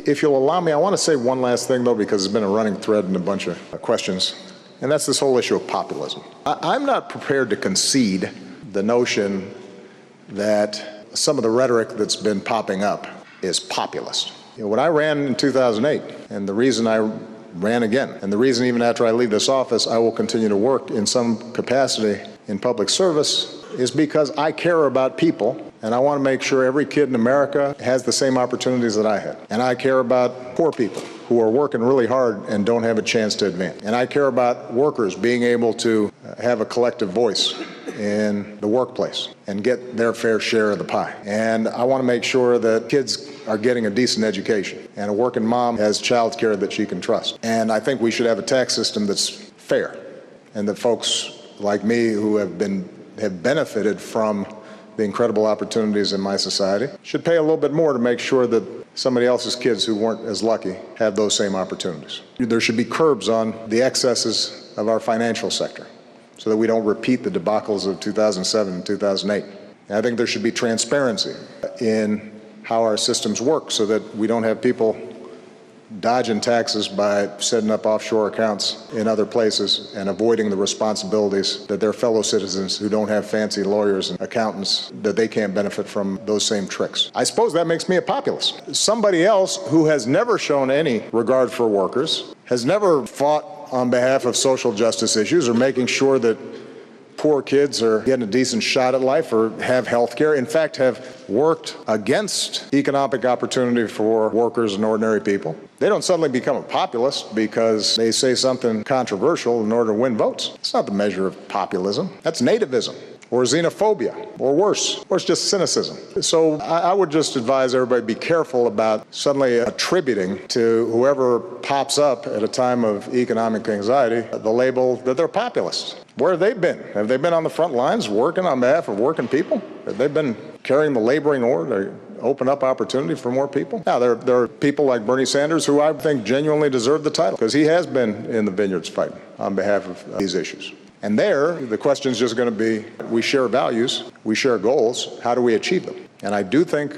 If you'll allow me, I want to say one last thing, though, because it's been a running thread in a bunch of questions, and that's this whole issue of populism. I'm not prepared to concede the notion that some of the rhetoric that's been popping up is populist. When I ran in 2008, and the reason I ran again, and the reason even after I leave this office I will continue to work in some capacity in public service, is because I care about people, and I want to make sure every kid in America has the same opportunities that I had. And I care about poor people who are working really hard and don't have a chance to advance. And I care about workers being able to have a collective voice in the workplace and get their fair share of the pie. And I want to make sure that kids are getting a decent education and a working mom has child care that she can trust. And I think we should have a tax system that's fair, and that folks like me who have benefited from the incredible opportunities in my society should pay a little bit more to make sure that somebody else's kids who weren't as lucky have those same opportunities. There should be curbs on the excesses of our financial sector so that we don't repeat the debacles of 2007 and 2008. And I think there should be transparency in how our systems work so that we don't have people dodging taxes by setting up offshore accounts in other places and avoiding the responsibilities that their fellow citizens who don't have fancy lawyers and accountants, that they can't benefit from those same tricks. I suppose that makes me a populist. Somebody else who has never shown any regard for workers, has never fought on behalf of social justice issues or making sure that poor kids are getting a decent shot at life or have health care, in fact, have worked against economic opportunity for workers and ordinary people. They don't suddenly become a populist because they say something controversial in order to win votes. It's not the measure of populism. That's nativism or xenophobia or worse, or it's just cynicism. So I would just advise everybody be careful about suddenly attributing to whoever pops up at a time of economic anxiety the label that they're populists. Where have they been? Have they been on the front lines working on behalf of working people? Have they been carrying the laboring oar to open up opportunity for more people? Now, there are people like Bernie Sanders who I think genuinely deserve the title because he has been in the vineyards fighting on behalf of these issues. And there, the question is just going to be, we share values, we share goals, how do we achieve them? And I do think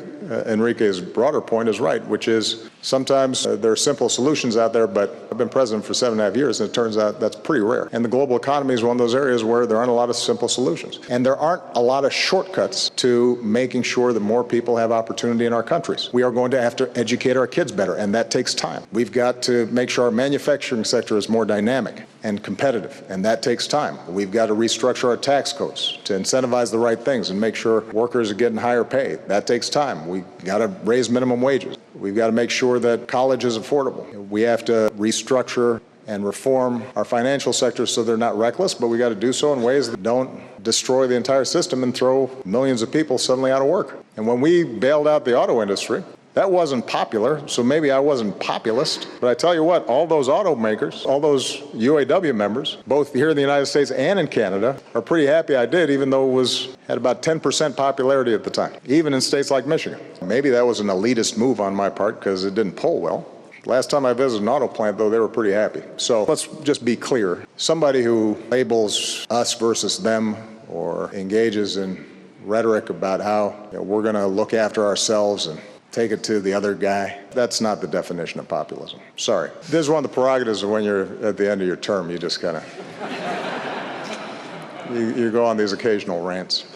Enrique's broader point is right, which is sometimes there are simple solutions out there, but I've been president for 7.5 years, and it turns out that's pretty rare. And the global economy is one of those areas where there aren't a lot of simple solutions. And there aren't a lot of shortcuts to making sure that more people have opportunity in our countries. We are going to have to educate our kids better, and that takes time. We've got to make sure our manufacturing sector is more dynamic and competitive, and that takes time. We've got to restructure our tax codes to incentivize the right things and make sure workers are getting higher pay. That takes time. We've got to raise minimum wages. We've got to make sure that college is affordable. We have to restructure and reform our financial sector so they're not reckless, but we got to do so in ways that don't destroy the entire system and throw millions of people suddenly out of work. And when we bailed out the auto industry, that wasn't popular, so maybe I wasn't populist. But I tell you what, all those automakers, all those UAW members, both here in the United States and in Canada, are pretty happy I did, even though it had about 10% popularity at the time, even in states like Michigan. Maybe that was an elitist move on my part because it didn't poll well. Last time I visited an auto plant, though, they were pretty happy. So let's just be clear. Somebody who labels us versus them or engages in rhetoric about how we're going to look after ourselves and take it to the other guy, that's not the definition of populism. Sorry. This is one of the prerogatives of when you're at the end of your term. You just kind of, you go on these occasional rants.